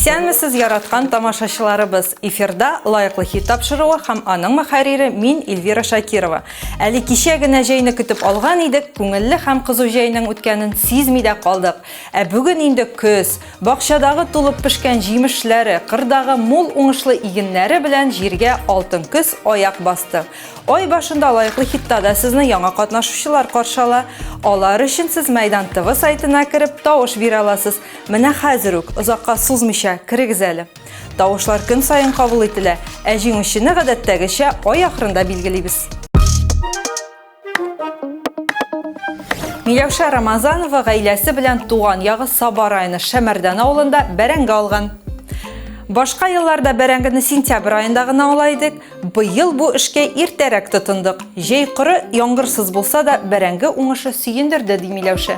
Исәнмесез, яраткан тамашачыларыбыз. Эфирда лайыклы хит тапшыруы һәм аның мөхәррире мин Эльвира Шакирова. Әле кичә генә җәйне көтеп алган идек, күңелле һәм кызу җәйнең үткәнен сизми дә калдык. Бүген инде көз, бакчадагы тулып пешкән җимешләре, кырдагы мул уңышлы игеннәре белән җиргә алтын көз аяк басты. Ай башында лайыклы хитта да сезне яңа катнашучылар каршы ала. Алар өчен сез Мәйдан ТВ сайтына кереп тавыш бирә аласыз. Менә хәзер үк озакка сузмыйча кирегез әле. Тавышлар көн сайын кабул ителә, ә җиңүчене гадәттәгечә ай ахырында билгелибез. Миләүшә Рамазанова гаиләсе белән туган ягы Саба районы Шәмәрдән авылында бәрәңге алган. Башка елларда бәрәңгене сентябрь аенда гына алайдык. Быел бу эшкә иртәрәк тотындык. Җәй коры, яңгырсыз булса да бәрәңге уңышы сөендерде ди Миләүшә.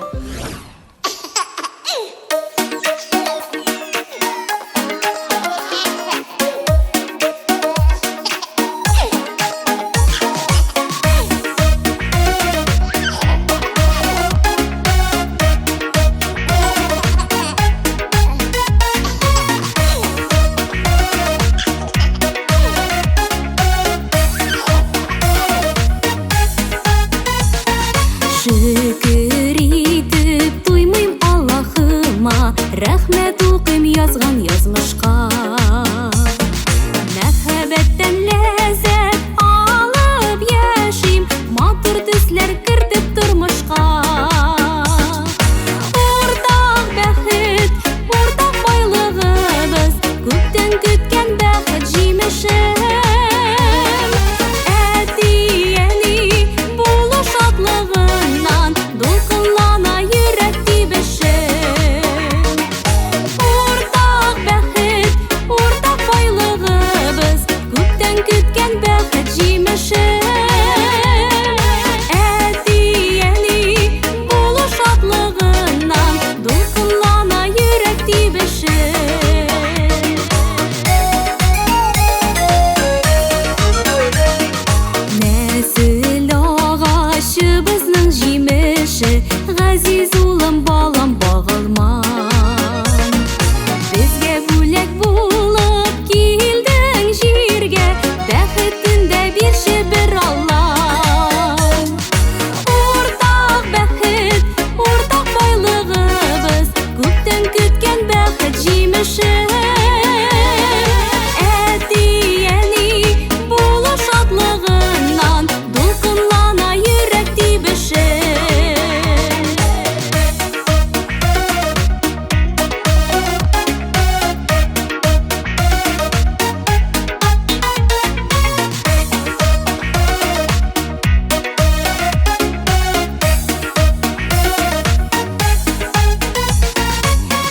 Шүкір итеп туймыйм Аллахыма, рәхмәт укыйм язган язмышка. Мәхәббәттән ләззәт алып яшим, матур төсләр кертеп тормышка. Уртак бәхет, уртак байлыгыбыз, күптән көткән бәхет җимеше. Газиз улым, балам багылман. Безгә бүләк булып килдең җиргә, бәхетен дә бирче бер Аллам. Уртак бәхет, уртак байлыгыбыз, күптән көткән бәхет җимеше. Әти-әни булу шатлыгыннан дулкынлана йөрәк тибеше.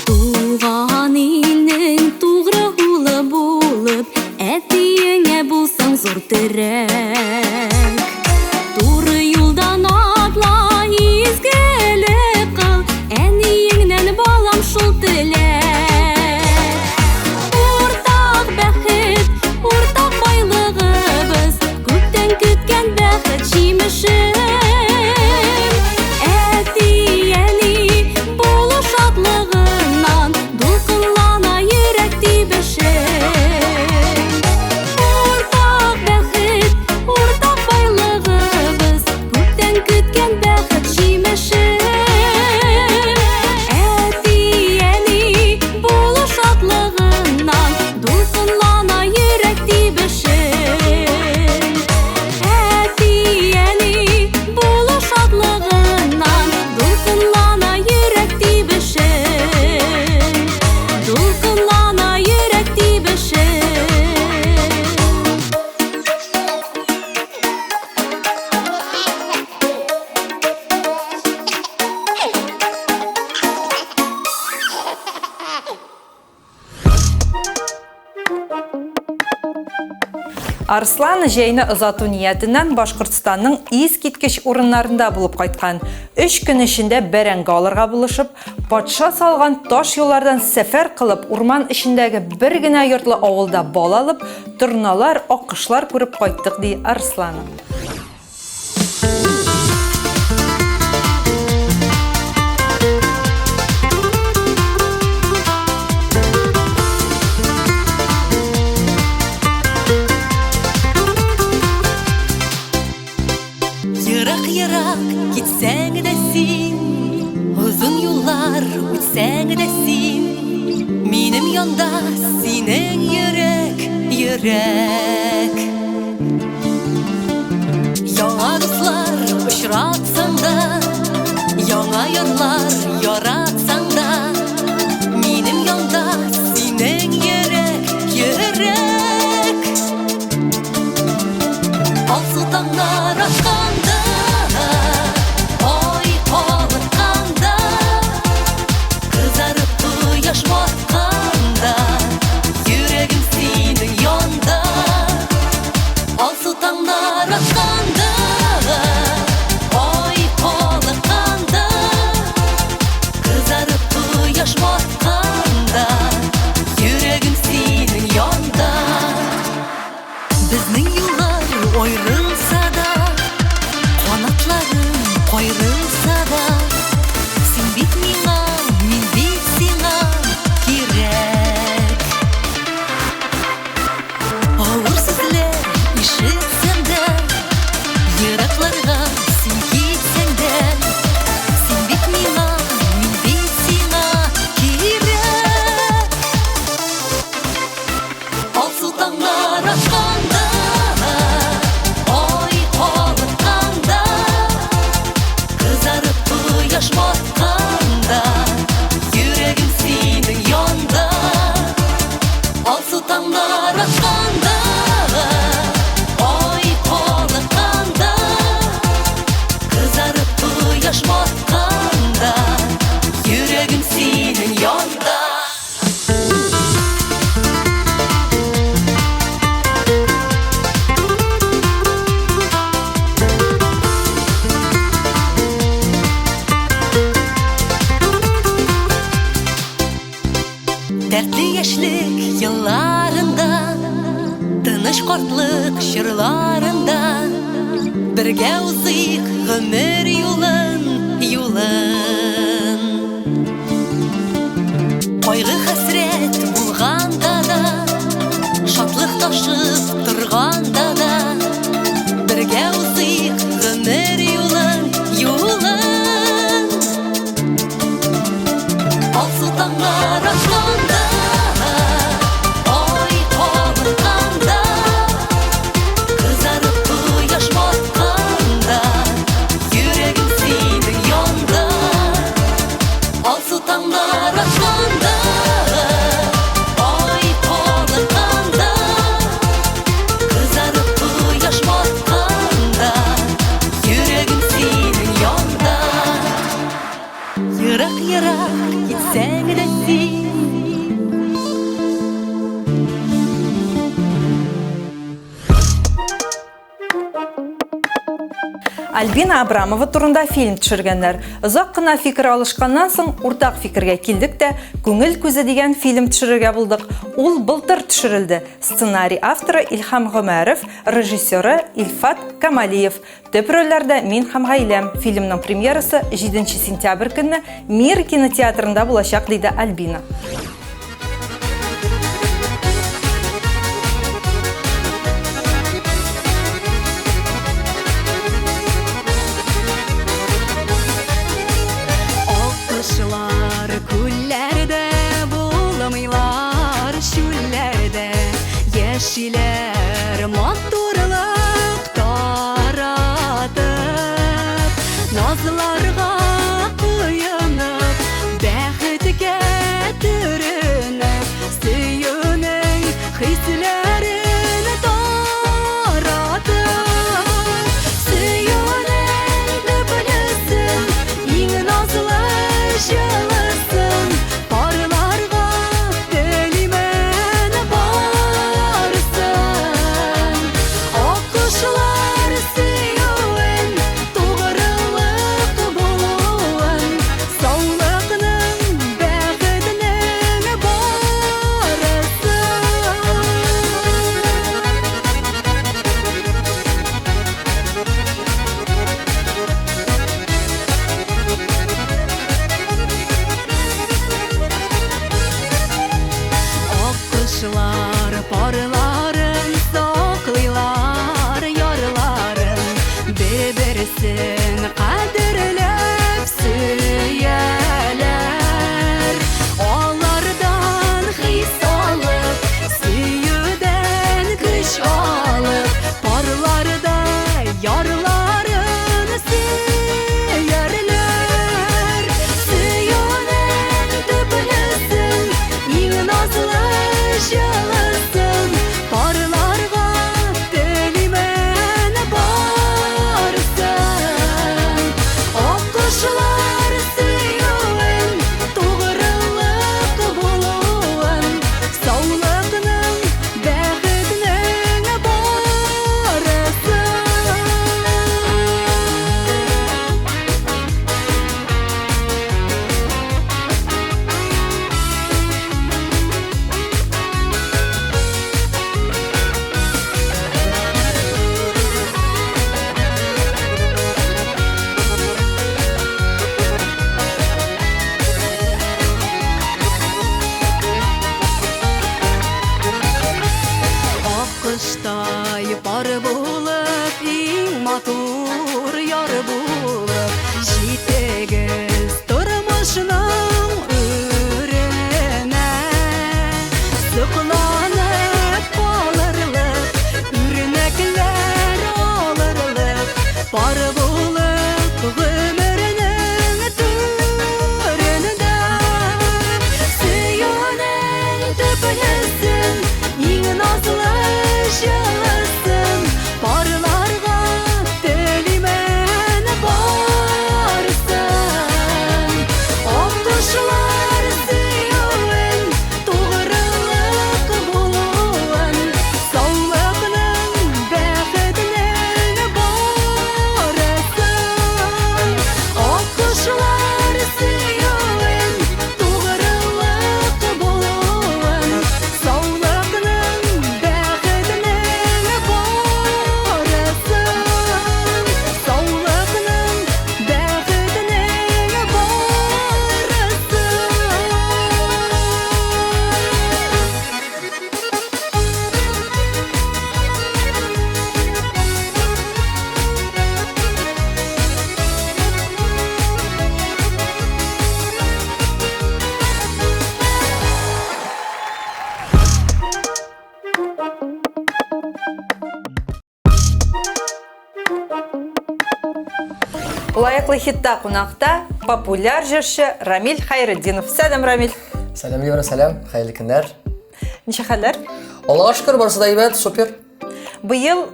Туган илнең тугры улы булып, әтиеңә булсаң зур терәк. Туры юлдан атла, изгелек кыл, әниеңнән балам шул теләк. Уртак бәхет, уртак байлыгыбыз, күптән көткән бәхет җимеше. Әти-әни булу шатлыгыннан дулкынлана йөрәк тибеше. Уртак бәхет, уртак байлыгыбыз, күптән көткән бәхет җимеше. Әти-әни булу шатлыгыннан дулкынлана йөрәк тибеше. Әти-әни булу шатлыгыннан дулкынлана йөрәк тибеше. Дулкынлана йөрәк тибеше. Арслан җәйне озату ниятеннән Башкортстанның искиткеч урыннарында булып кайткан. 3 көн эчендә бәрәңге алырга булышып, патша салган таш юллардан сәфәр кылып, урман эчендәге бер генә йортлы авылда бал алып, торналар, аккошлар күреп кайттык ди Арслан. Yırak gitsəng də sin, uzun yollar ütsəng də sin, minim yanda sinin yürek. Яңа дуслар очратсаң да, яңа йырлар яратсаң да, минем янда синең йөрәк. Алсу таңнар атқанда, ой калыкканда, кызарып кояш батканда, йөрәгем синең янда. Алсу таңнар атқанда, ой калыкканда, кызарып кояш батканда, йөрәгем синең янда. Безнең юллар аерылса да, канатларым кайрылса да, син бит миңа, мин бит сиңа кирәк. Авыр сүзләр ишетсәм дә, еракларга син китсәң дә, син бит миңа, мин бит сиңа кирәк. Алсу таңнар атқанда, ой калыкканда, кызарып кояш батканда, йөрәгем синең янда. Алсу таңнар атқанда, ой калыкканда, кызарып кояш батканда, йөрәгем синең янда. Дәртле яшьлек елларында, тыныч картлык чырларында, бергә узыйк гомер юлын. Кайгы хәсрәт булганда да, шатлык ташып торганда да, бергә узыйк гомер юлын. Алсу таңнар атқанда, ой калыкканда, кызарып кояш батканда, йөрәгем синең янда. Алсу таңнар атқанда, ой калыкканда, кызарып кояш батканда, йөрәгем синең янда. Йырак китсәң дә син. Альбина Абрамова турында фильм төшергәннәр. Озак кына фикер алышканнан соң уртак фикергә килдек тә «Күңел күзе» дигән фильм төшерергә булдык. Ул былтыр төшерелде. Сценарий авторы Илһам Гомәров, режиссеры Илфат Камалиев. Төп рольләрдә мин һәм гаиләм. Фильмның премьерасы 7 сентябрь көнне Мир кинотеатрында булачак, диде Альбина. Күлләрдә булмыйлар, шүлләрдә яшиләр матурлык таратып, назларга куенып, бәхеткә төреп. bir-birsin qadrlab süyeler. Onlardan his alıp, süyüden güç alıp, parlarda yarların süyerler. Süyünün tüpünüsün, iğ nazlı şılısın, parlarga delimen barsın. Oquşlar süyün, tuğrılık buluğun, sağlıqның, bəxtның barısın. Akıştay par bulup, iň matur yar bulup, jitegiz turmuşnyň ürüne. Sıqlanıp qalırlık, ürnekler alırlık, par bulup gümürniň türünde. Süyünün tüpünüsün, iň nazlı şılısın, parlarga delimen barsın. Oquşlar süyün, tuğrılık buluğun, sağlıqның, bəxtның barısın. Oquşlar süyün, tuğrılık buluğun, sağlıqның, bəxtның barısın. Sağlıqның, bəxtның Лайыклы хитта кунакта популяр жырчы Рамиль Хайретдинов. Сәлем, Рамиль. Сәлем, Ливра, сәлем. Хәйлі күннәр. Ничә хәлләр? Аллаға шүкір, барысы да әйбәт, супер. Быел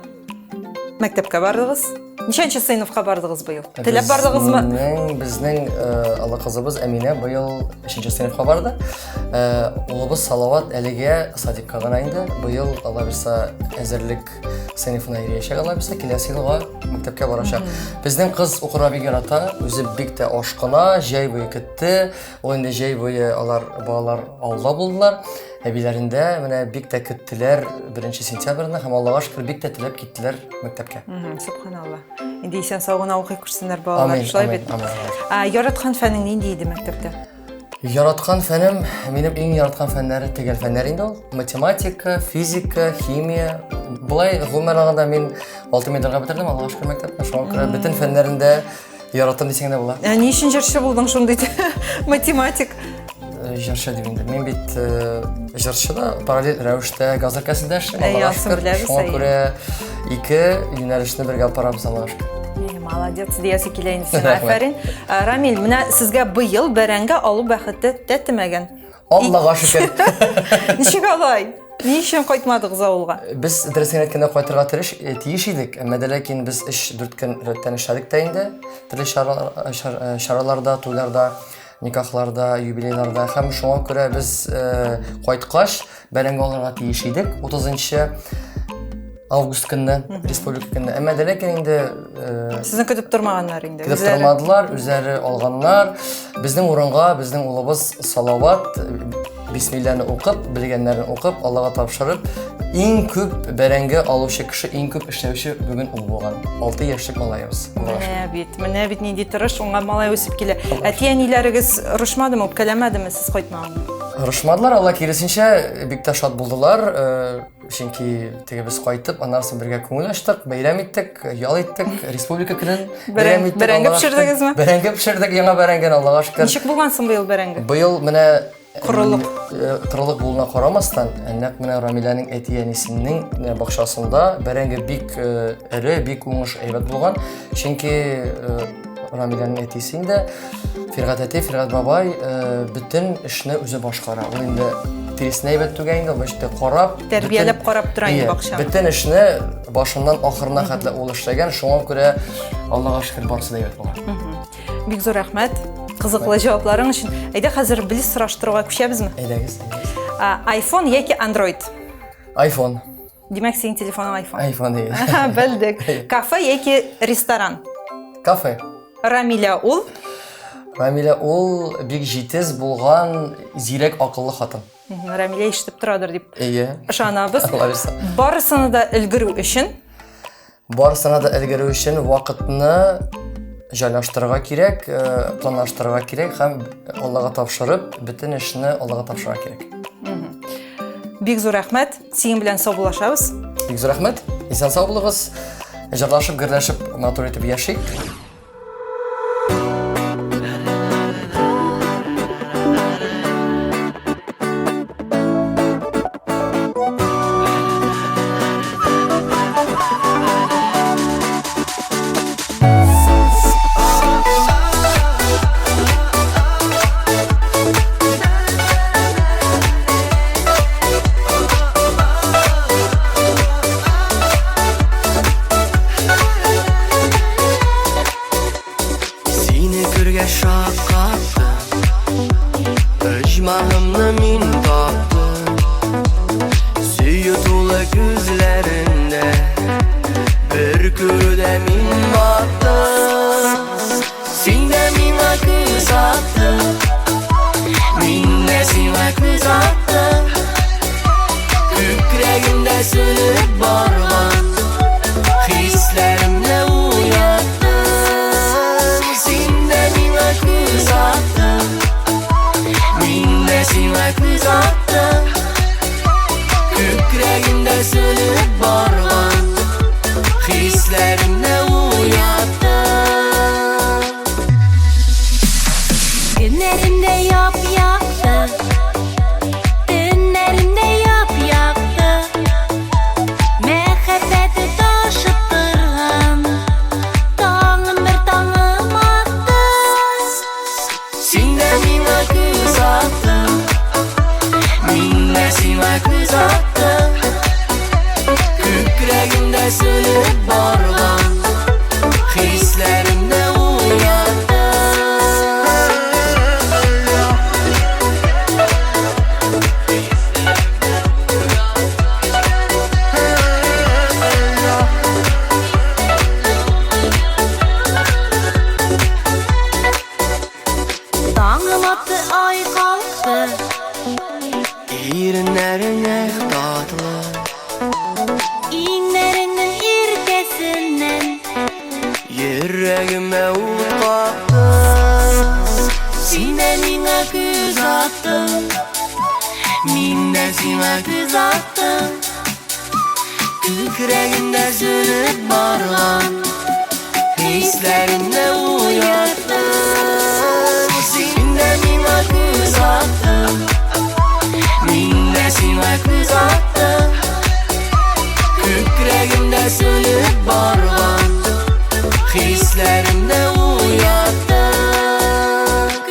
мәктәпкә бардыгыз. Ничәнче сыйныфка бардыгыз быел? Теләп бардыгызмы? Безнең Алла кызыбыз Әминә быел 5нче сыйныфка барды. Улыбыз Салават әлегә садикка гына инде. Быел Алла бирсә әзерлек сыйныфына йөрәчәк, Алла бирсә киләсе елга мәктәпкә барачак. Безнең кыз укырга бик ярата, үзе бик тә ашкына, җәй буе көтте. Ул инде җәй буе алар балалар авылда булдылар. Әбиләрендә менә бик тә көттеләр 1 сентябрьне һәм Аллага шөкер бик тә теләп киттеләр мәктәпкә. Субханалла. Инде исән сау гына укый күрсеннәр балалар, шулай бит. Яраткан фәнең нинди иде мәктәптә? Яраткан фәнем, минем иң яраткан фәннәре төгәл фәннәр инде ул. Математика, физика, химия. Булай гомумән алганда мин 6 медальгә бетердем, Аллага шөкер мәктәпне. Шуңа күрә бөтен фәннәрендә яраттым дисәң дә була. Ни өчен җырчы булдың шундый математик? Җырчы дип инде. Мин бит җырчы да параллель рәвештә газетасында эшлим. Ясын беләбез. Шуңа күрә 2 юнәлешне бергә алып барабыз, Аллага шөкер. Молодец, диясе килә инде сиңа, афәрин. Рамиль, менә сезгә быел бәрәңге алу бәхете тәтемәгән. Аллага шөкер. Ничек алай? Ни өчен кайтмадыгыз авылга? Без дөресен әйткәндә кайтырга тиеш идек, әмма ләкин без 3-4 көн рәттән эшләдек тә инде. Төрле чараларда, туйларда, никахларда, юбилейларда һәм шуңа күрә без кайткач бәрәңге алырга тиеш идек 30 август көнне, республика көнне. Әмма ләкин инде Сезне көтеп тормаганнар инде. көтеп тормадылар, үзләре алганнар. Безнең урынга безнең улыбыз Салават бисмилләне укып, белгәннәрен укып, Аллага тапшырып, иң күп бәрәңге алучы кеше, иң күп эшләүче бүген ул булган. 6 яшьлек малаебыз. Менә бит нинди тырыш, уңа малай үсеп килә. Әти-әниләрегез рушмадымы, үпкәләмәдеме сез кайтмаган? Ырышмадылар, алла киресенчә бик тә шат булдылар. Чөнки теге без кайтып, аннан соң бергә күңел ачтык, бәйрәм иттек, ял иттек, республика көнен бәйрәм иттек. Бәрәңге пешердегезме? Бәрәңге пешердек, яңа бәрәңгән, Аллага шөкер. Ничек булган соң быел бәрәңге? Быел менә Корылык. Корылык булуына карамастан, нәкъ менә Рамиләнең әти-әнисенең бакчасында бәрәңге бик эре, бик уңыш әйбәт булган. Чөнки Рамиләнең әтисе инде Фиргат әти, Фиргат бабай бөтен эшне үзе башкара. Ул инде тиресенә әйбәт түгә инде, башта карап, Тәрбияләп карап тора инде бакчаны. Бөтен эшне башыннан ахырына хәтле ул эшләгән. Шуңа күрә Аллага шөкер барысы да әйбәт булган. Бик зур рәхмәт. Кызыклы җавапларың өчен. Әйдә хәзер билет сораштыруга күчәбезме? Әйдәгез. iPhone яки Android? iPhone. Димәк, синең телефоның iPhone. iPhone диye. Белдек. Кафе яки ресторан? Кафе. Рамиля ул? Рамилә ул бик җитез булган, зирәк акыллы хатын. Рамиля ишетеп торадыр дип Әйе. ышанабыз. Алла бирсә. Барысыны да өлгерү өчен Барысына да өлгерү өчен вакытны җайлаштырырга кирәк, планлаштырырга кирәк һәм Аллага тапшырып, бөтен эшне Аллага тапшырырга кирәк. бик зур рәхмәт. Синең белән саубуллашабыз. Бик зур рәхмәт. Исән сау булыгыз. Җырлашып, гөрләшеп, матур итеп яшик. Seni күргә шаккаттым, Ыжмағымны мин таптым. Сөйі тулы күзләрендә, Бер күрүдә мин баттым. Син дә миңа күз аттың, Мин дә сиңа күз аттым. Күкрәгемдә сөнеп барган Хисләремне уяттың. Син дә миңа күз аттың, Мин дә сиңа күз аттым. Күкрәгемдә сөнеп барган Хисләремне уяттың. Günlerimde yap yaktı, Tünlerimde yap yaktı. Mehabbeti taşıp durgan, Tağım bir tağım attı. Син дә миңа күз аттың, Мин дә сиңа күз аттым. Күкрәгемдә сөнеп барган Хисләремне уяттың. Tağım attı ay kalktı, Иреннәреңә татлы, İğnelerinin irkesinden йөрәгемә ут капты. Син дә миңа күз аттың, Мин дә сиңа күз аттым. Күкрәгемдә сөнеп барган Хисләремне уяттың. Син дә миңа күз аттың, Мин дә сиңа күз аттым. Күкрәгемдә сөнеп барган Хисләремне уяттың.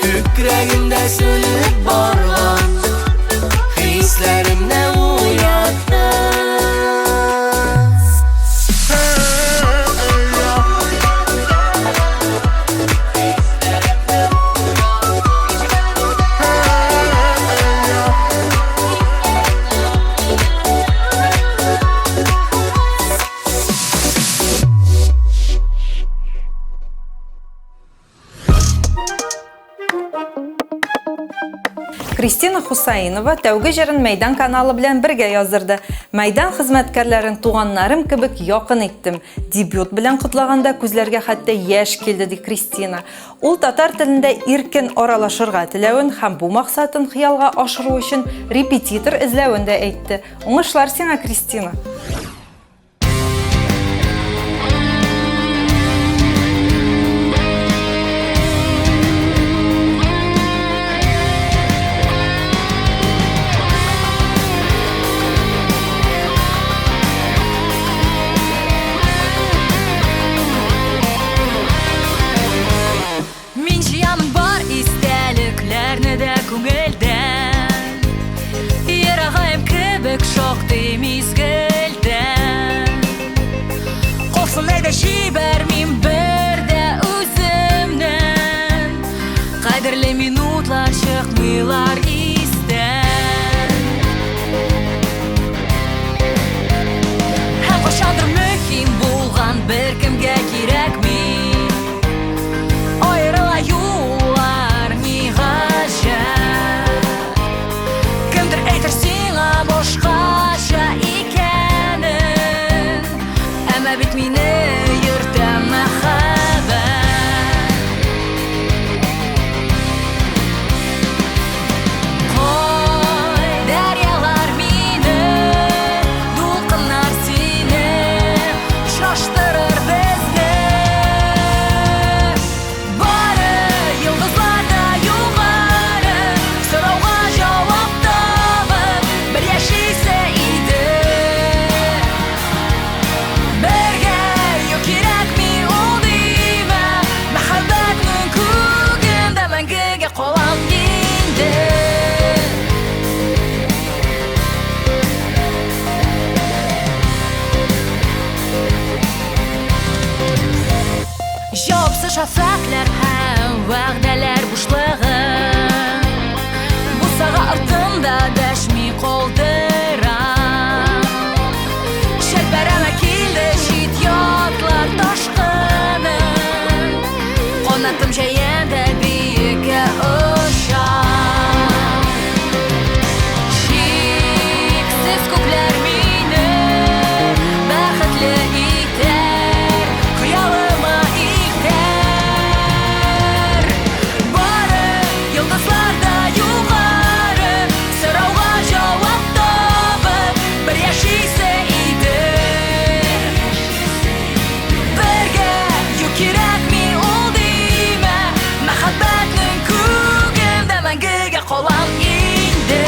Күкрәгемдә сөнеп барган Хисләремне уяттың. Кристина Хусаинова тәүге җырын Мәйдан каналы белән бергә яздырды. Мәйдан хезмәткәрләрен туганнарым кебек якын иттем. Дебют белән кутлаганда күзләргә хәтта яшь килде ди Кристина. Ул татар телендә иркен аралашырга теләвен һәм бу максатын хыялга ашыру өчен репетитор эзләвен дә әйтте. Уңышлар сиңа, Кристина. Мин җыямын бар истәлекләрне дә күңелдән, ерагым кебек шактый мизгелдән. Калсын әйдә җибәрмим бер дә үземнән, кадерле минутлар чыкмыйлар истән. Һәм кайчандыр мөһим булган беркемгә кирәкми. Аерыла юллар ни гаҗәп, кемдер әйтер сиңа башкача икәнен, әмма бит мине йөртә мәхәббәт. Кой дәрьялар мине, дулкыннар сине, очраштырыр безне. Бары йолдызларда югары, сорауга җавап табып, бер яшисә иде. Бергә юк кирәкми ул димә, мәхәббәтнең күгендә мәңгегә калам инде. Җавапсыз шәфәкъләр һәм вәгъдәләр бушлыгы, бу сага артымда дәшми калдыра. Шәлпәрәмә килде чит ятлар ташкыны, канатым җәендә биеккә оча. Чиксез күкләр мине бәхетле итәр, хыялыма итәр. Бары йолдызларда югары, сорауга җавап табып, бер яшисә иде. Бергә юк кирәкми ул димә, мәхәббәтнең күгендә мәңгегә калам инде.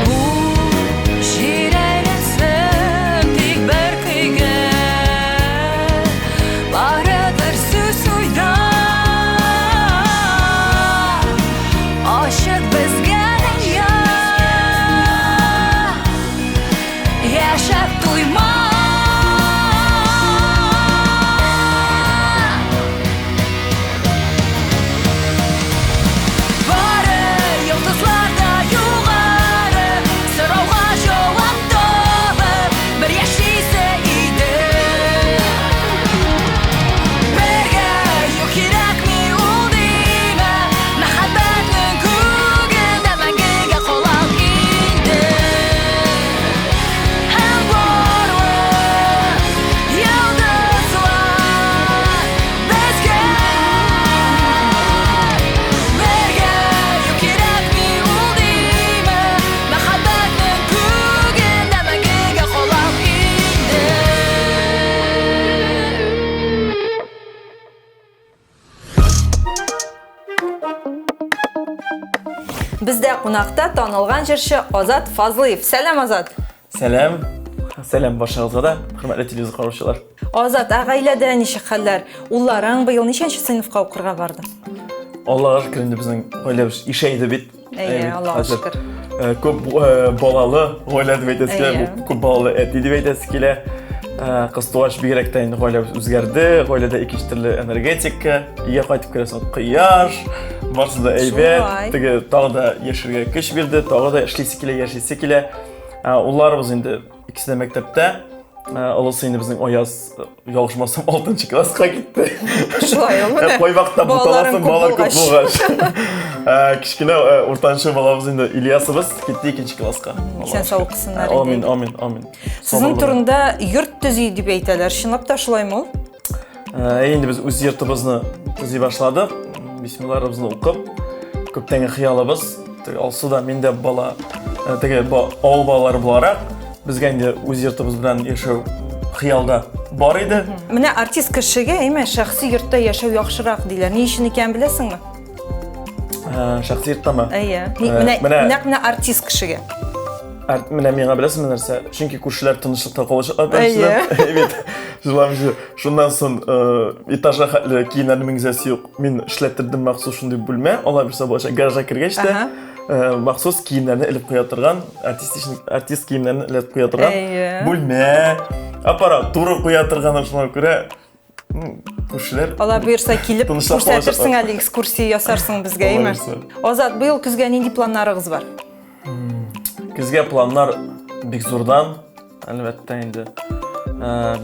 Бу җирәнсен тик бер көйгә, барыдыр сүз уйда. Ачык безгә дөнья, яшәп туйма. Бары йолдызларда югары, сорауга җавап табып, бер яшисә иде. Бергә юк кирәкми ул димә, мәхәббәтнең күгендә мәңгегә калам инде. Һәм барлык йолдызлар безгә, бергә юк кирәкми ул димә, мәхәббәтнең күгендә мәңгегә калам инде. Бездә кунакта танылган җырчы Азат Фазлыев. Сәлам, Азат. Сәлам. Сәлам баршагызга да, хөрмәтле телевизор караучылар. Азат, гаиләдә ничек хәлләр? Улларың быел ничәнче сыйныфка укырга барды? Аллага шөкер, инде безнең гаиләбез ишәйде бит. Әйе, Аллага шөкер. Күп балалы гаилә дип әйтәсе килә, Әйе. күп балалы әти дип әйтәсе килә. Kız birekten гаилә үзгәрде, гаиләдә икенче төрле энергетика, ия кайтып керәсең кояш, барсы да әйбәт, Шулай. теге тагы да яшәргә көч бирде, тагы да эшлисе килә, яшисе килә. Улларыбыз инде икесе дә мәктәптә, олысы инде безнең Аяз ялгышмасам 6-нчы класска китте. Шулай ул. Кой вакытта Балаларың буталасың, балалар күп күп булгач. Кичкенә уртанчы балабыз инде Ильясыбыз китте 2-нче класска. Исән сау кысыннар Амин, инде. амин, амин. Сезнең турында йорт төзи дип әйтәләр. Чынлап да шулаймы ул? Енді біз өз йортыбызны төзи башладык. Бисмиллахыбызны укып, күптәнге хыялыбыз, алсуда менде бала, теге авыл балалары буларак, безгә инде үз йортыбыз белән яшәү хыялда бар иде. Менә артист кешегә шәхси йортта яшәү яхшырак диләр. Ни өчен икән беләсеңме? Шәхси йорттамы? Әйе. Менә Менә артист кешегә. Менә миңа беләсезме нәрсә? Чөнки күршеләр тынычлыкта калачак. Әйе. Шуннан соң этажга хәтле киемнәрне миңзәсе юк. Мин эшләттердем махсус шундый бүлмә. Алар берсе булачак гаражга кергәч тә махсус киемнәрне элеп куя торган, артист киемнәрне элеп куя торган бүлмә. Аппаратура куя торган шуңа күрә күршеләр. Алар буйырса килеп Тынычлап күрсәтерсең әле экскурсия ясарсың безгә, әйме? Азат, быел көзгә нинди планнарыгыз бар? Көзгә планнар бик зурдан, әлбәттә инде.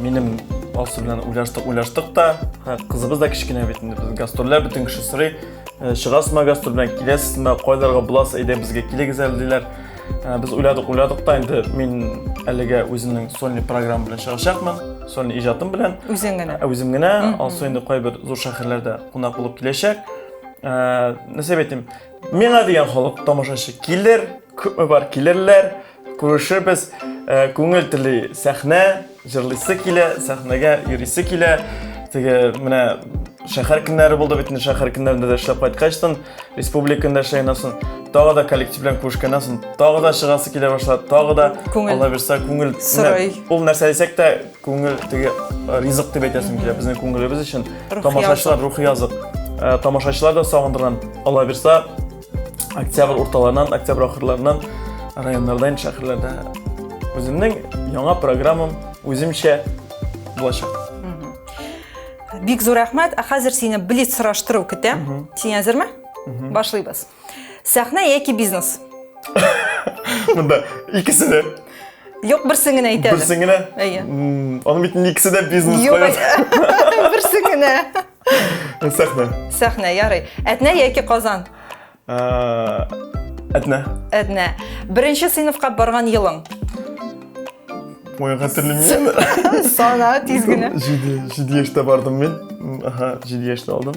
Минем алсы белән уйлаштык та, кызыбыз да кичкенә бит инде. Без гастрольләр бөтен кеше сорый, чыгасызмы гастроль белән киләсезме, кайларга буласы, әйдә безгә килегез әле диләр. Без уйладык та инде мин әлегә үземнең сольный программа белән чыгачакмын, сольный иҗатым белән. Үзем генә, алсы инде кайбер зур шәһәрләрдә кунак булып киләчәк. Нәрсә әйтим, миңа дигән халык тамашачы килер, күпме бар килерләр, күрешербез, күңел теле сәхнә, җырлыйсы килә, сәхнәгә йөрисе килә. Теге менә шәһәр көннәре булды бит, шәһәр көннәрендә дә эшләп кайткачтан, республикада эшләгәннән тагы да коллектив белән күрешкәннән тагы да чыгасы килә башлады, тагы да Алла бирсә күңел ул нәрсә дисәк тә күңел теге ризык дип әйтәсем килә безнең күңелебез өчен. Тамашачылар рухи язык. Тамашачылар да сагындырган. Алла бирсә октябрь урталарынан, октябрь ахырларынан районнардан, шәһәрләрдә үземнең яңа программам үземчә булачак. Бик зур рәхмәт. Хәзер сине блиц сораштыру көтә. Син әзерме? Башлыйбыз. Сәхнә яки бизнес? Монда икесе дә. Юк, берсен генә әйтәләр. Берсен генә? Әйе. Аның бит икесе дә бизнес Юк, кая. берсен генә. Сәхнә. Сәхнә, ярый. Әтнә яки Казан? Әтнә. Әтнә. Беренче сыйныфка барган елың? Моя хәтерлемим. Сана тиз генә. 7 яшьтә бардым мин. 7 яшьтә алдым.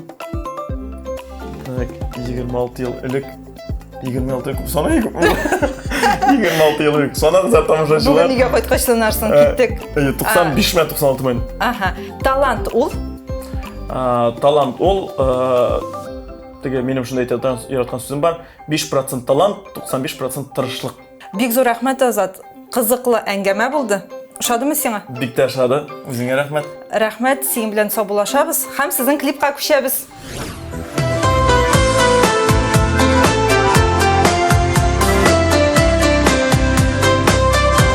26 ел элек. 26 ел сана 26 ел элек. Сана зат тамашачылар. Бүген нигә кайткач санарсың, киттек. 95 мен 96 мен. Талант ул? Талант ул теге минем шундай яраткан сүзем бар. 5% талант, 95% тырышлык. Бик зур рәхмәт, Азат. Кызыклы әңгәмә булды. Ошадымы сиңа? Бик тә ошады. Үзеңә рәхмәт. Рәхмәт, син белән саубуллашабыз һәм сезнең клипка күчәбез.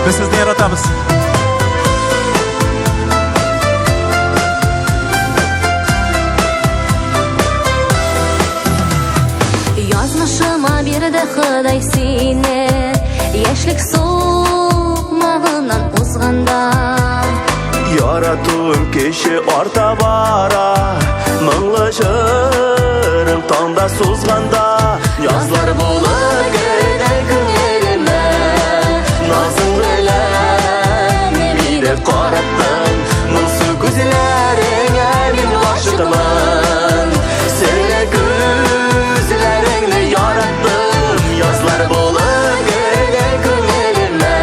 Biz sizni yaratamiz. Yazmışıma bir de Xuday seni Яшьлек soğumağından uzğanda Yaratığım keşi orta bara Mыңлы жырым таңда сузғанда Yazlar bulur gönül күңеліме Назың білән Мені қараттың Мұңсу күзлеріңе мен ғашығымын Сені күзлеріңді яраттым Yazlar bulur gönül күңеліме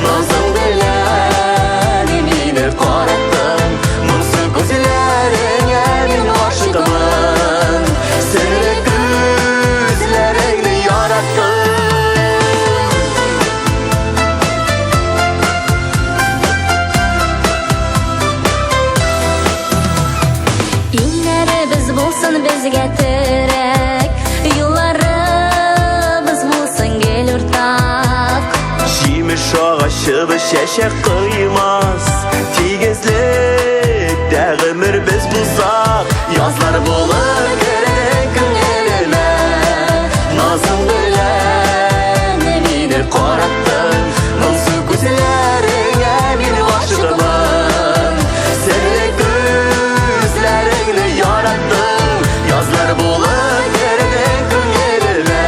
Назың білән Мені қараттың Мұңсу күзлеріңе мен ғашығымын Сені күзлеріңді яраттым İnlərimiz bulsun bizgə tərək Yollarımız bulsun gel ortaq Жеміс ағашыбыз шәшек қоймас biz bulsak yazlar bulur geriden köngülüme nazın bilen meni qarattın mınsı gözlerine meni aşığımın seni gözlerini yarattın yazlar bulur geriden köngülüme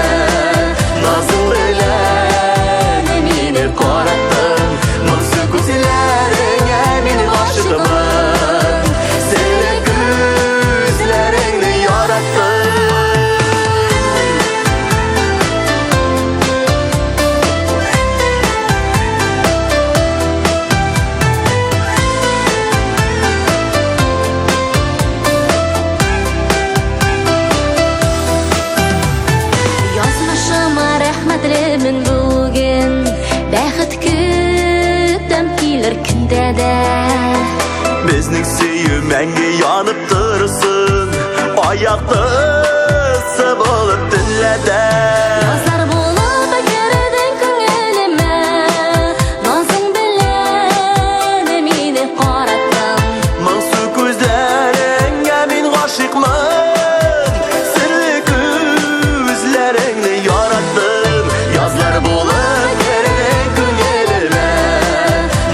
nazın bilen meni qarattın mınsı gözlerine meni aşığımın seni gözlerini yarattın. Yazmışıma rəhmətlimin bugün Bəxət kütəm kilir kündə də Bizning sevmenge yanıp dursun ayaklısı bulup dinlede Yazlar bulub gerdən köngülümə Nazın bilən meni qarattın Mınsı gözlerine min aşıkman sirli gözlerini yarattın yazlar bulup geriden köngülüme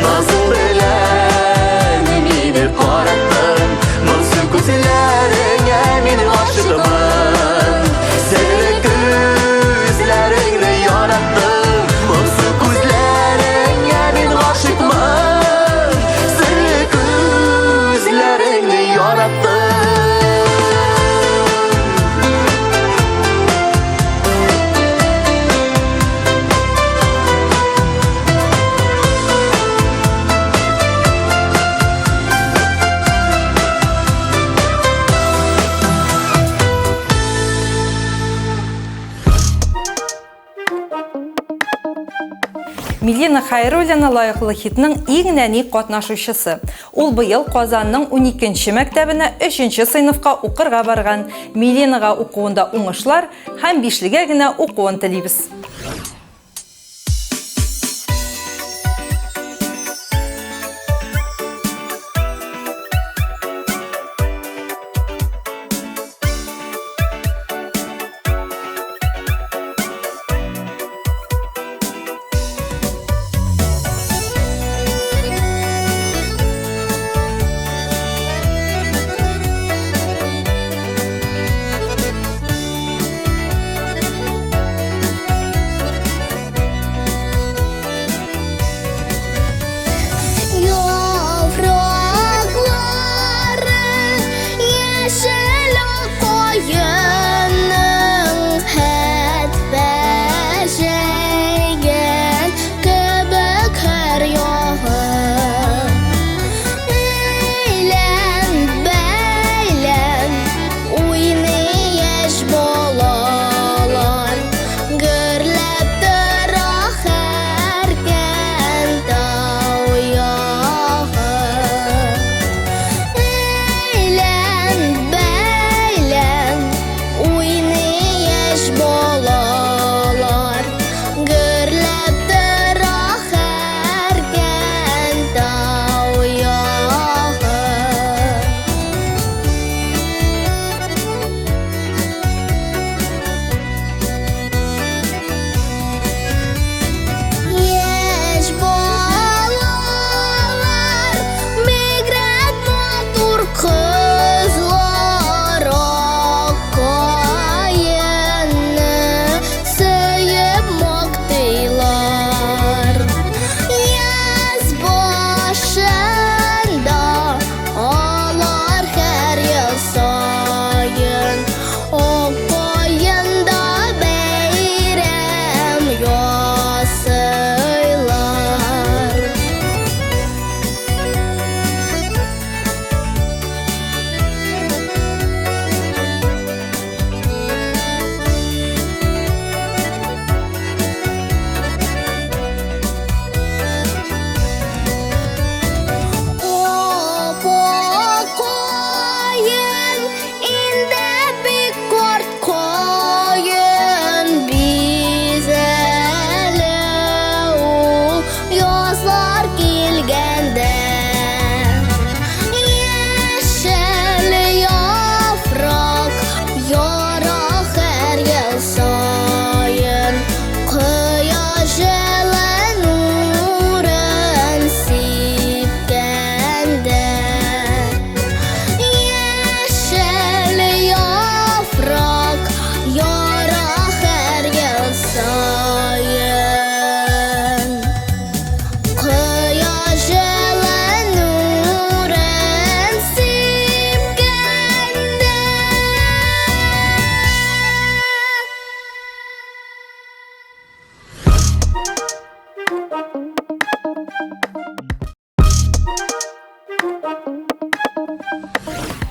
nazın bilen meni qarattın mınsı gözlerine min aşıkman sirli gözlerini yarattın mınsı gözlerine min aşıkman sirli gözlerini yarattın. Милена Хайруллина лайыклы хитнең иң нәни катнашучысы. Ул быел Казанның 12нче мәктәбенә 3нче сыйныфка укырга барган. Миленага укуында уңышлар һәм бишлегә генә укуын телибез.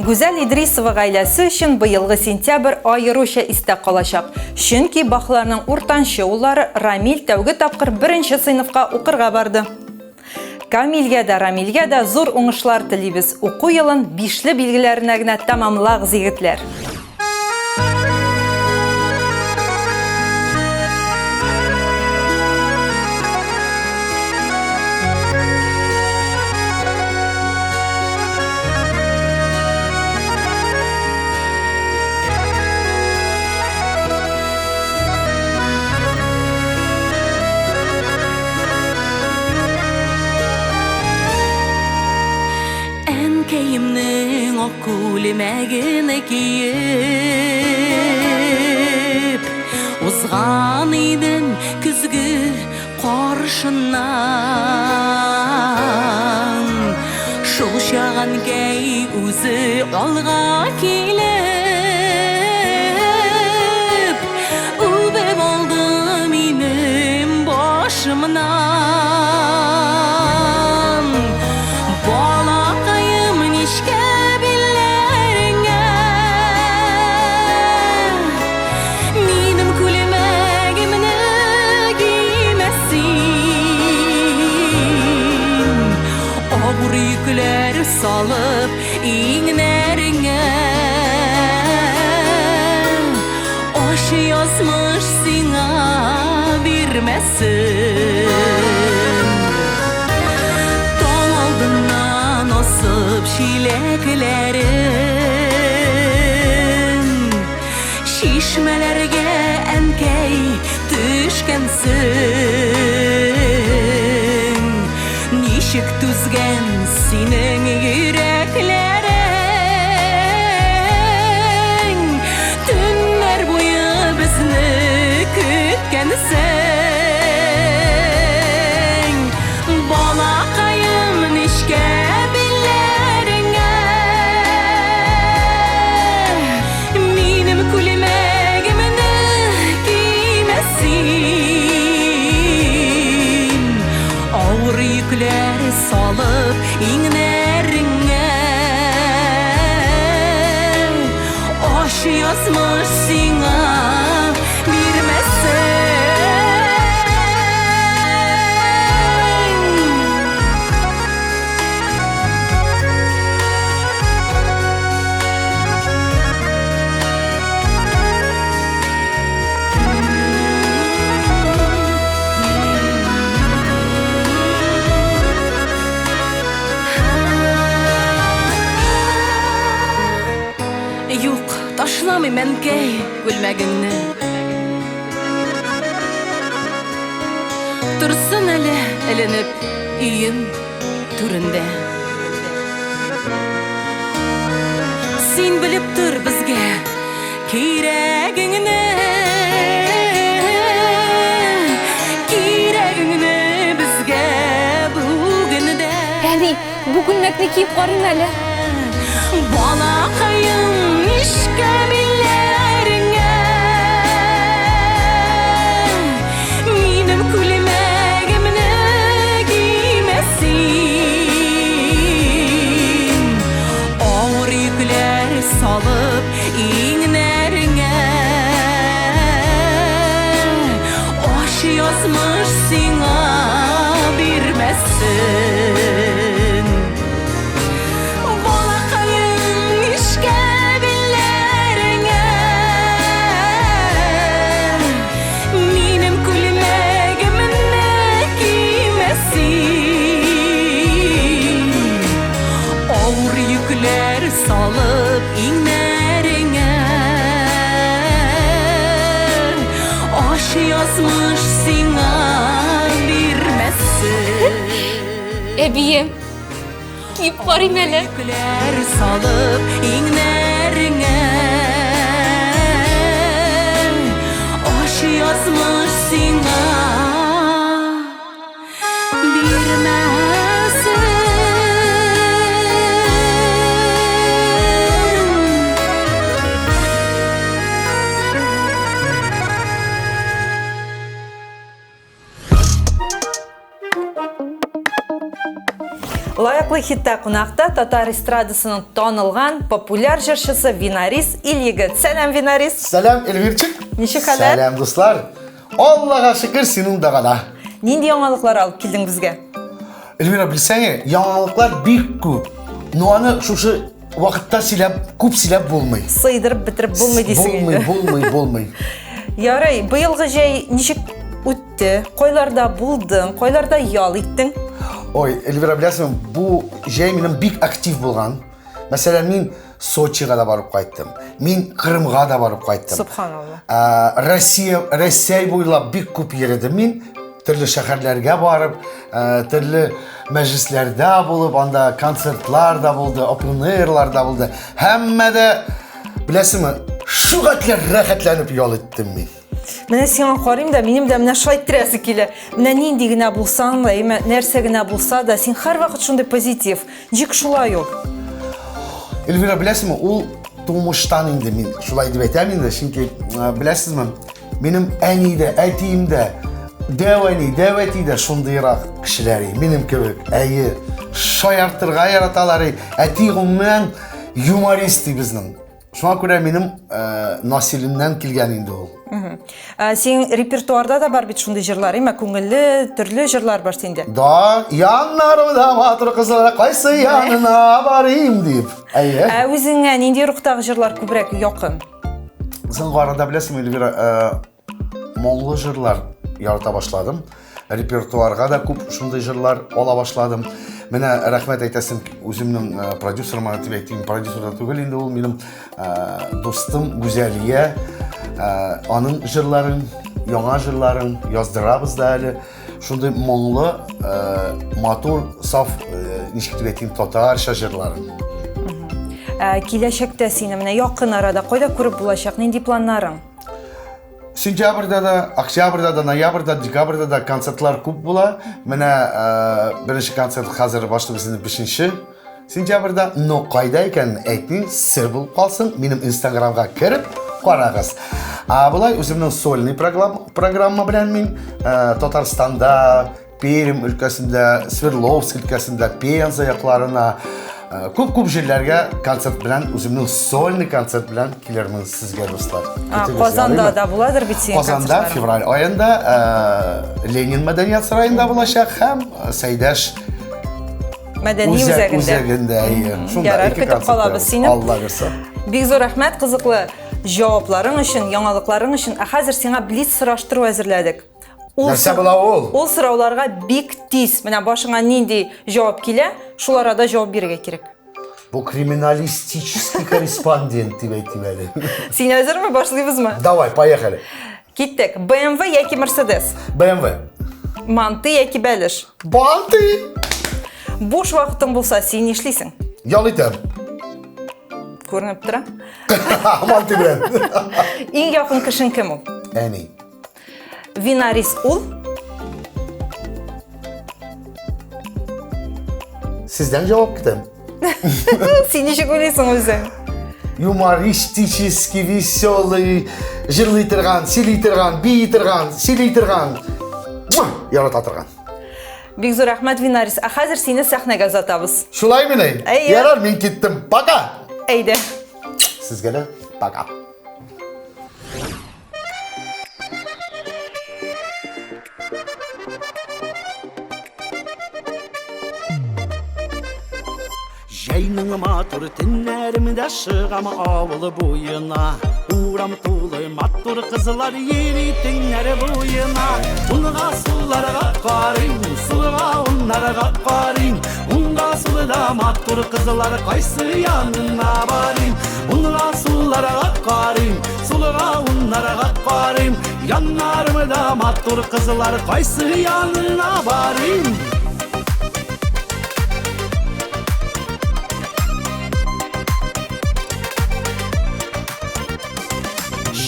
Гүзәл Идрисова гаиләсе өчен быелгы сентябрь аеруча истә калачак. Чөнки баһларның уртанчы уллары Рамил тәүге тапкыр 1-нче сыйныфка укырга барды. Камилгә дә, Рамилгә дә зур уңышлар телибез. Уку елын 5-ле билгеләренә генә тамамлагыз, егетләр. Әнкәйемнең ак күлмәгене киеп узган идем көзге каршыннан. Шул чак әнкәй үзе алга килеп үбеп алды минем башымнан. Балакаем нишкә билләреңә, минем күлмәгемне кимәсин. Авыр йөкләр салып иңнәреңә, аш язмыш сиңа бирмәсен. Таң алдыннан асып чиләкләрен, чишмәләргә әнкәй төшкәнсең. Ничек түзгән синең йөрәкләрең, төннәр буе безне көткәнсең. Балакаем нишкә билләреңә, минем күлмәгемне кимәсин. Авыр йөкләр салып иңнәреңә, аш язмыш сиңа бирмәсен. Юк, ташламыйм әнкәй күлмәгеңне. Торсын әле эленеп өем түрендә. Син белеп тор безгә кирәгеңне, кирәгеңне безгә бүген дә. Әни, бу күлмәкне киеп карыйм әле. Балакаем нишкә билләреңә, минем күлмәгемне кимәсин. Авыр йөкләр салып иңнәреңә, аш язмыш сиңа бирмәсен. Балакаем нишкә билләреңә, минем күлмәгемне кимәсин. Авыр йөкләр салып иңнәреңә, аш язмыш сиңа бирмәсен. Әбием, киеп карыйм әле. Йөкләр салып иңнәреңә, аш язмыш сиңа бирмәсен. Лайыклы хитта кунакта татар эстрадасының танылган популяр җырчысы Винарис Ильягет. Сәлам, Винарис. Selam Elvirçik. Ничек хәлләр? Selam dostlar. Allah'a şükür senin de gala. Нинди яңалыклар алып килдең безгә? Elvira bilsene yanlılıklar büyük küp. Nuanı şu vakitte küp silep bulmay. Сыйдырып бетереп булмый дисең инде. Bulmay. Ярый, быелгы җәй ничек үтте? Кайларда булдың? Кайларда ял иттең? Oy Elvira bilsene bu şey benim büyük aktif bulgan. Mesela min Soçi'ye da varıp kayttım. Min Kırım'a da varıp kayttım. Subhanallah. Rusya boyunca büyük küp yeredim min. Türlü şehirlerge varıp, türlü meclislerde bulup, anda konsertlar da buldu, open air'lar da buldu. Hemme de, bilesiniz mi, şu kadar rahatlanıp yol ettim mi? Менә сиңа карыйм да, минем дә менә шулай иттерәсе килә. Менә нинди генә булсаң да, нәрсә генә булса да, син һәрвакыт шундый позитив. Ник шулай ул? Elvira bilesiniz mi, o doğmuştan indi min. Şulay diyip etem indi, çünkü bilesiniz mi, benim en iyi de, etiğim de, deveti de şundayrak kişileri, benim kebek, iyi, şayartırga yarataları, etiğimden humoristi bizden. Şuna göre benim nasilimden kilgen indi o. Син репертуарда да бар бит шундый җырлар, әмма күңелле, төрле җырлар бар синдә. Da yanlarımda matır kızlara kaysı yanına varayım deyip. İyi. Үзеңә нинди рухтагы җырлар күбрәк якын? Sen arada bilesiniz Elvira, Moğol jırlar yarata başladım. Repertuarga da küp şunday jırlar ola başladım. Mene rahmet eytesim özümün prodüserime atip ettiğim prodüser da tügül indi ol benim dostum Güzeliye. Anın jırların, yana jırların yazdırabız da hali. Şunday Moğol'u matur, saf nişkitip ettiğim tatarşa jırların. Киләчәктә сине менә якын арада кайда күреп булачак? Нинди планнарың? Sentyabrda da, Oktyabrda da, Noyabrda, Dekabrda da konsertlar küp bula. Mene birinci konsert hazır başladı şimdi 5. Sentyabrda no kaydayken etmeyin, sır bulup kalsın. Benim Instagram'a kirip qaragız. Bulay özümün solni programma bilen min Tatarstanda, Perim ülkesinde, Sverdlovsk ülkesinde, Penza yaklarına Küp yerlerge konsert bilen, özümün solni konsert bilen kilermin sizge dostlar. Qozonda da buladır bit senin Qozonda fevral ayında Lenin Medeniyet Sarayı'nda bulacak hem Seydaş Мәдәни үзәгендә. Үзәгендә. Ярар, көтеп калабыз сине. Allah versin. Бик зур рәхмәт кызыклы җавапларың өчен, яңалыкларың өчен. Хәзер сиңа блиц сораштыру әзерләдек. Нәрсә була ул? Ул сорауларга бик тиз, менә башыңа нинди җавап килә, шуларга да җавап бирергә кирәк. Bu криминалистический корреспондент дип әйтәләр. Син әзерме, башлыйбызмы? Давай, поехали. Киттек. BMW яки Mercedes? BMW. Манты яки бәлеш? Банты. Буш вакытың булса, син нишлисең? Ял итәм. Күренеп тора. Манты белән. Иң якын кешең кем ул? Әни. Винарис ул? Sizden cevap kitəm. Син ничек уйлыйсың үзең? Юмористический, веселый, жырлый торган, сөйлей торган, бий торган, сөйлей торган. Ярата торган. Бик зур рәхмәт, Винарис. Хәзер сине сәхнәгә озатабыз. Şulay mı ne? Әйе. Yarar ben gittim. Baka. Әйдә. Sizge de baka. Jayның матур тіннәрімді шығам ауылы бойына. Урам толы матур қызылар ери тіңнәрі бойына. Ұнға сұларға қарин, сұлға ұнарға қарин. Ұнға сұлыда матур қызылар қайсы янына барин. Ұнға сұларға қарин, сұлға ұнарға қарин. Янарымда матур қызылар қайсы янына барин.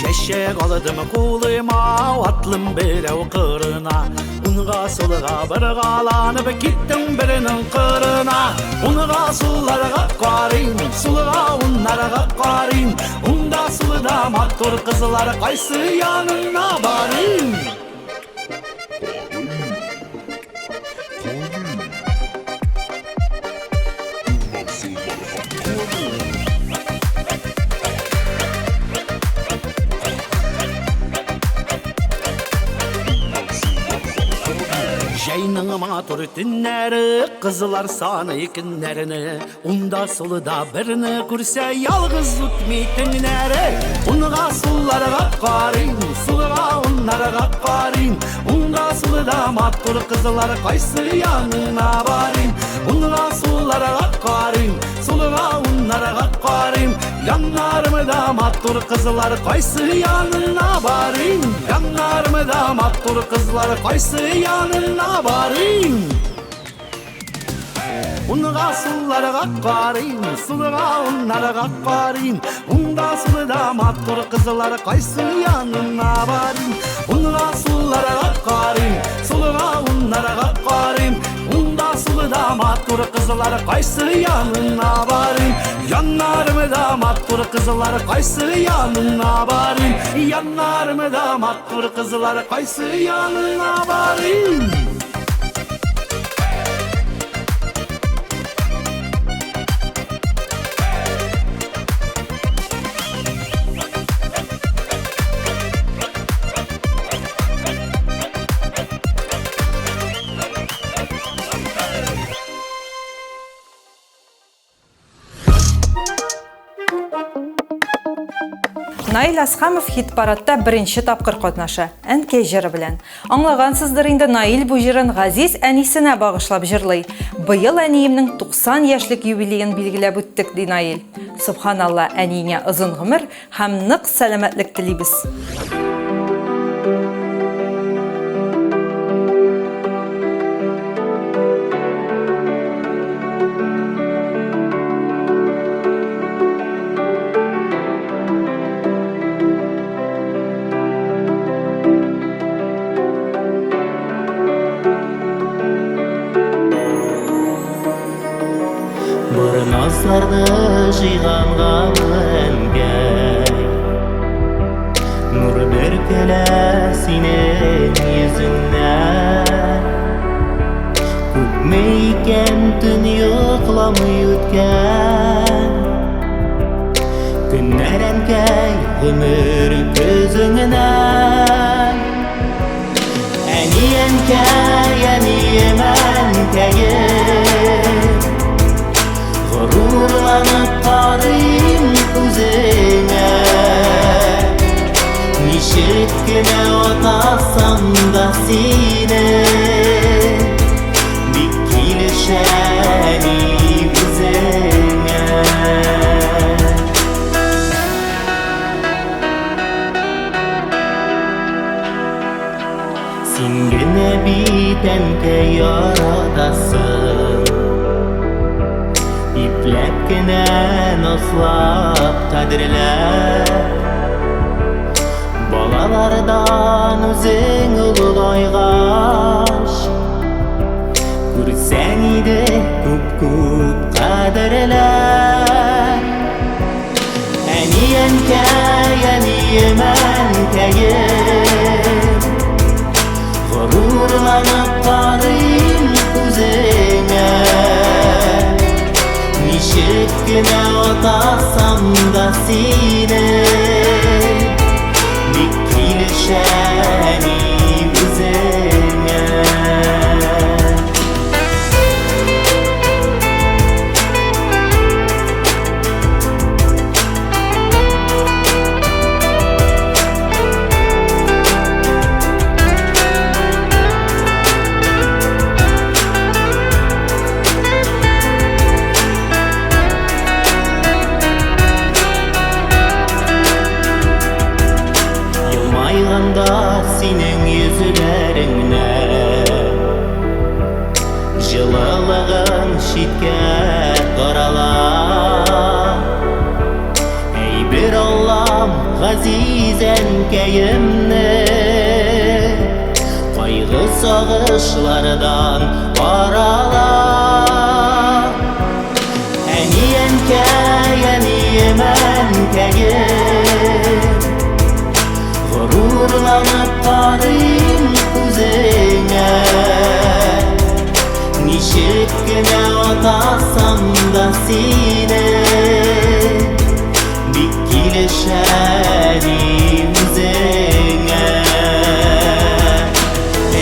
Şeşek aldım kuluma, atlım berev kırına. Unga sulga bir galanıp gittim birinin kırına. Unga sullarga qarin, sulga unlarga qarin. Unda sulda matur kızlar kaysı yanına barin. Yazının matır tünleri Kızılar sanı ikinlerini Unda sılıda birini Kürse yalgız tutmi tünleri Unga sulları kakkarin Sılığa onları kakkarin Unga sılıda matır kızılar Kaysı yanına varin Unga sulları kakkarin Sılığa onları kakkarin Yanlarımı da matır kızılar Kaysı yanına varin Yanlarımı da matır kızlar Kaysı yanına varin Unga sulları kakkarin Sılığa onları kakkarin Unda sılıda matır kızlar Kaysı yanına varin Unga sulları kakkarin Sılığa onları kakkarin Unda sılıda matır kızlar Kaysı yanına varin Yanlarımı da matır kızlar Kaysı yanına varin Yanlarımı da matır kızlar Kaysı yanına varin Наил Асхамов хит парадта беренче тапкыр катнаша, әнкәй җыры белән. Аңлагансыздыр инде Наил бу җырын Газиз әнисенә багышлап җырлый. Быел әниемнең 90 яшьлек юбилеен билгеләп үттек, ди Наил. Субханалла, әниеңә озын гомер һәм нык сәламәтлек телибез. Nazlarda жиғанға өңгәй Нұр бөркелә синең йөзіңнән Күпме икән түн йоқламый үткән Көннәр әнкәй ғүмер көзіңнән Әни әнкәй, әнием әнкәйем Gururlanıp karayım kuzene Nişik güne otasam da sine Dikilişeni bizene Sin güne bitenke yaradasın İplek gene noslap kadirler Balalardan özün ulugaygaş Күрсәң иде күп kadirler Әни әнкәй, әнием әнкәйем Gururlanıp karayım күзеңә Nişik güne otasam da sine Dikilişeni bizene Senin yüzlerine Жылылығын шитке қарала Ey bir Allah'ım ғазиз әнкәйімні Қайғы сағышлардан қарала Әни әнкәй, әнием әнкәйім Gururlanıp karayım күзеңә Nişik güne otasam da sine Dikilişeni bizene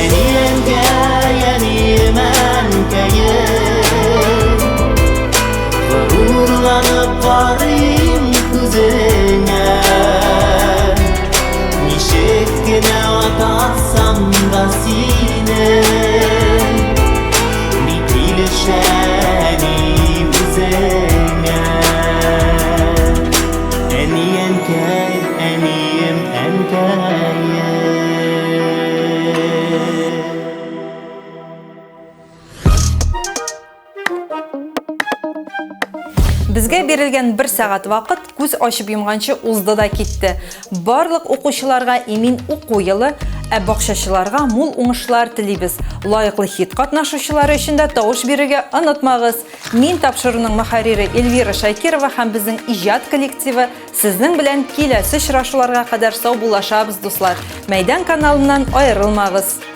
Әни әнкәй, әнием düşenim üzerine. Eniyem kay, eniyem enkaye. Bizge berilgen 1 saat vaqt көз açıp yumgancha uzda da ketdi. Bарлык оқучыларга emin оқу yılı, бақшачыларга мул уңышлар телибез. Лайыклы хит катнашучылары өчен дә тавыш бирергә онытмагыз. Мин тапшыруның мөхәррире Эльвира Шакирова һәм безнең иҗат коллективы сезнең белән киләсе очрашуларга кадәр сау булашабыз, дуслар. Мәйдан каналыннан аерылмагыз.